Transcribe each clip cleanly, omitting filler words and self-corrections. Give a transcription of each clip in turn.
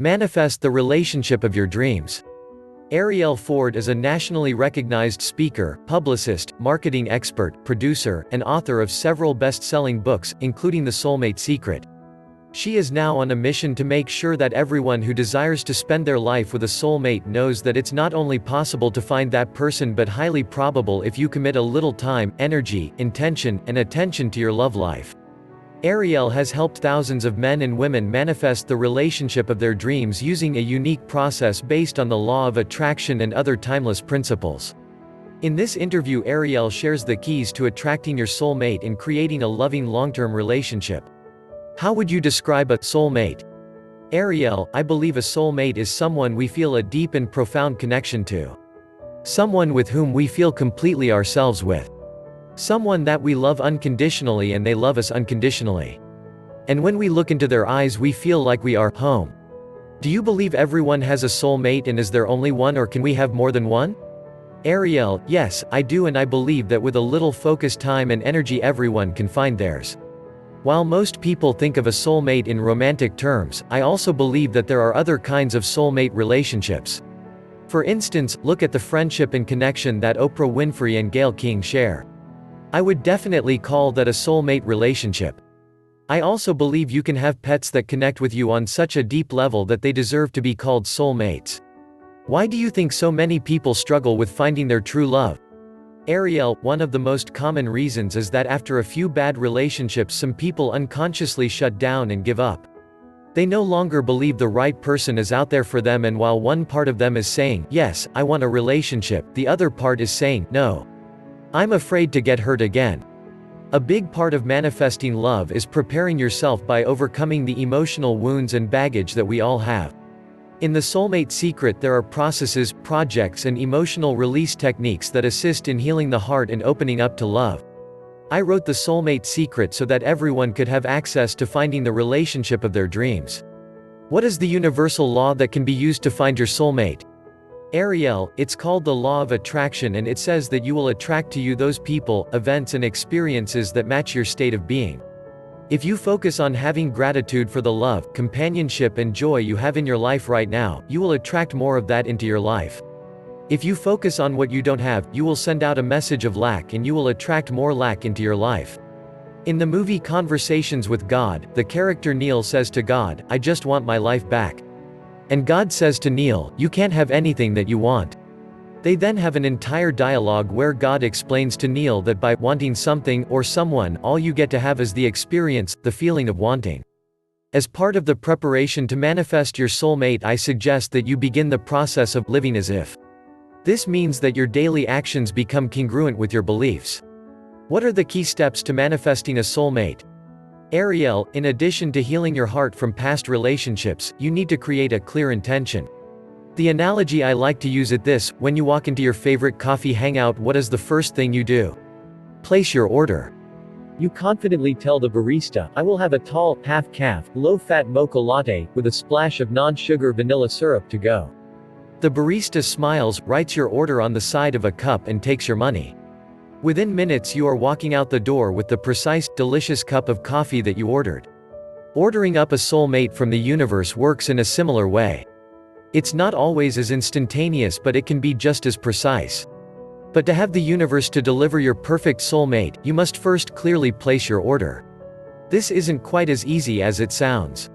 Manifest the relationship of your dreams. Arielle Ford is a nationally recognized speaker, publicist, marketing expert, producer, and author of several best-selling books, including The Soulmate Secret. She is now on a mission to make sure that everyone who desires to spend their life with a soulmate knows that it's not only possible to find that person but highly probable if you commit a little time, energy, intention, and attention to your love life. Arielle has helped thousands of men and women manifest the relationship of their dreams using a unique process based on the law of attraction and other timeless principles. In this interview, Arielle shares the keys to attracting your soulmate and creating a loving long-term relationship. How would you describe a soulmate? Arielle, I believe a soulmate is someone we feel a deep and profound connection to. Someone with whom we feel completely ourselves with. Someone that we love unconditionally and they love us unconditionally. And when we look into their eyes we feel like we are home. Do you believe everyone has a soulmate and is there only one, or can we have more than one? Arielle, yes, I do, and I believe that with a little focus, time and energy everyone can find theirs. While most people think of a soulmate in romantic terms, I also believe that there are other kinds of soulmate relationships. For instance, look at the friendship and connection that Oprah Winfrey and Gayle King share. I would definitely call that a soulmate relationship. I also believe you can have pets that connect with you on such a deep level that they deserve to be called soulmates. Why do you think so many people struggle with finding their true love? Arielle, one of the most common reasons is that after a few bad relationships some people unconsciously shut down and give up. They no longer believe the right person is out there for them, and while one part of them is saying, yes, I want a relationship, the other part is saying, no. I'm afraid to get hurt again. A big part of manifesting love is preparing yourself by overcoming the emotional wounds and baggage that we all have. In The Soulmate Secret there are processes, projects and emotional release techniques that assist in healing the heart and opening up to love. I wrote The Soulmate Secret so that everyone could have access to finding the relationship of their dreams. What is the universal law that can be used to find your soulmate? Arielle, it's called the law of attraction, and it says that you will attract to you those people, events and experiences that match your state of being. If you focus on having gratitude for the love, companionship and joy you have in your life right now, you will attract more of that into your life. If you focus on what you don't have, you will send out a message of lack and you will attract more lack into your life. In the movie Conversations with God, the character Neil says to God, I just want my life back. And God says to Neil, you can't have anything that you want. They then have an entire dialogue where God explains to Neil that by wanting something or someone, all you get to have is the experience, the feeling of wanting. As part of the preparation to manifest your soulmate, I suggest that you begin the process of living as if. This means that your daily actions become congruent with your beliefs. What are the key steps to manifesting a soulmate? Arielle, in addition to healing your heart from past relationships, you need to create a clear intention. The analogy I like to use is this: when you walk into your favorite coffee hangout, what is the first thing you do? Place your order. You confidently tell the barista, I will have a tall, half-calf, low-fat mocha latte, with a splash of non-sugar vanilla syrup to go. The barista smiles, writes your order on the side of a cup and takes your money. Within minutes you are walking out the door with the precise, delicious cup of coffee that you ordered. Ordering up a soulmate from the universe works in a similar way. It's not always as instantaneous, but it can be just as precise. But to have the universe to deliver your perfect soulmate, you must first clearly place your order. This isn't quite as easy as it sounds.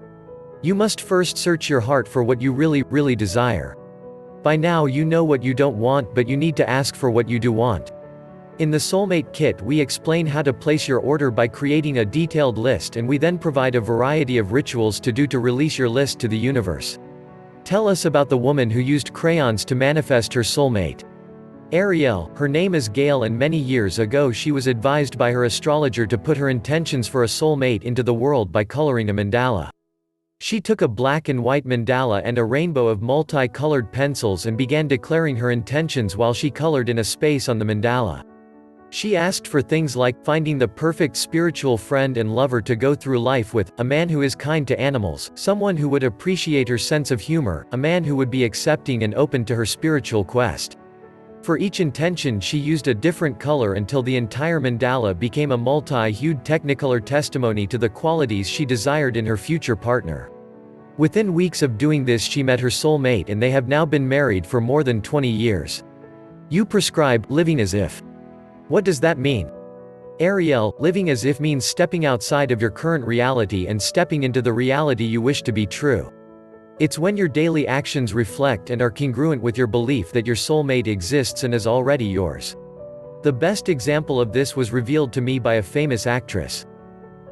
You must first search your heart for what you really desire. By now you know what you don't want, but you need to ask for what you do want. In the Soulmate Kit we explain how to place your order by creating a detailed list, and we then provide a variety of rituals to do to release your list to the universe. Tell us about the woman who used crayons to manifest her soulmate. Arielle, her name is Gayle, and many years ago she was advised by her astrologer to put her intentions for a soulmate into the world by coloring a mandala. She took a black and white mandala and a rainbow of multi-colored pencils and began declaring her intentions while she colored in a space on the mandala. She asked for things like finding the perfect spiritual friend and lover to go through life with, a man who is kind to animals, someone who would appreciate her sense of humor, a man who would be accepting and open to her spiritual quest. For each intention she used a different color until the entire mandala became a multi-hued technicolor testimony to the qualities she desired in her future partner. Within weeks of doing this she met her soulmate and they have now been married for more than 20 years. You prescribe living as if. What does that mean? Arielle, living as if means stepping outside of your current reality and stepping into the reality you wish to be true. It's when your daily actions reflect and are congruent with your belief that your soulmate exists and is already yours. The best example of this was revealed to me by a famous actress.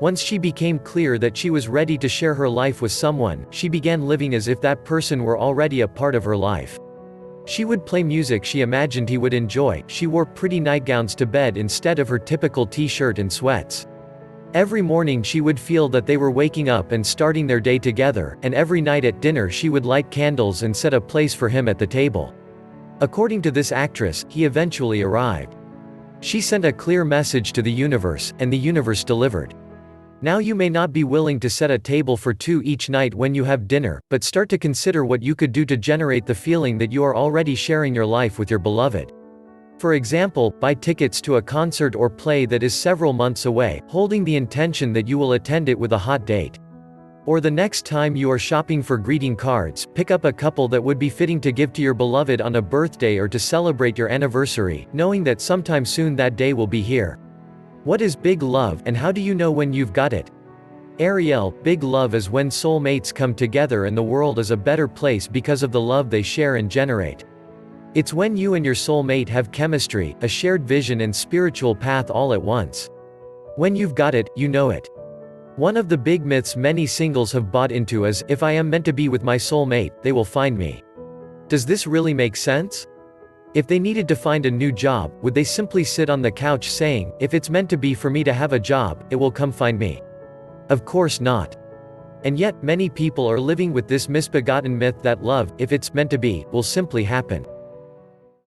Once she became clear that she was ready to share her life with someone, she began living as if that person were already a part of her life. She would play music she imagined he would enjoy, she wore pretty nightgowns to bed instead of her typical t-shirt and sweats. Every morning she would feel that they were waking up and starting their day together, and every night at dinner she would light candles and set a place for him at the table. According to this actress, he eventually arrived. She sent a clear message to the universe, and the universe delivered. Now you may not be willing to set a table for two each night when you have dinner, but start to consider what you could do to generate the feeling that you are already sharing your life with your beloved. For example, buy tickets to a concert or play that is several months away, holding the intention that you will attend it with a hot date. Or the next time you are shopping for greeting cards, pick up a couple that would be fitting to give to your beloved on a birthday or to celebrate your anniversary, knowing that sometime soon that day will be here. What is big love, and how do you know when you've got it? Arielle, big love is when soulmates come together and the world is a better place because of the love they share and generate. It's when you and your soulmate have chemistry, a shared vision and spiritual path all at once. When you've got it, you know it. One of the big myths many singles have bought into is, if I am meant to be with my soulmate, they will find me. Does this really make sense? If they needed to find a new job, would they simply sit on the couch saying, if it's meant to be for me to have a job, it will come find me? Of course not. And yet, many people are living with this misbegotten myth that love, if it's meant to be, will simply happen.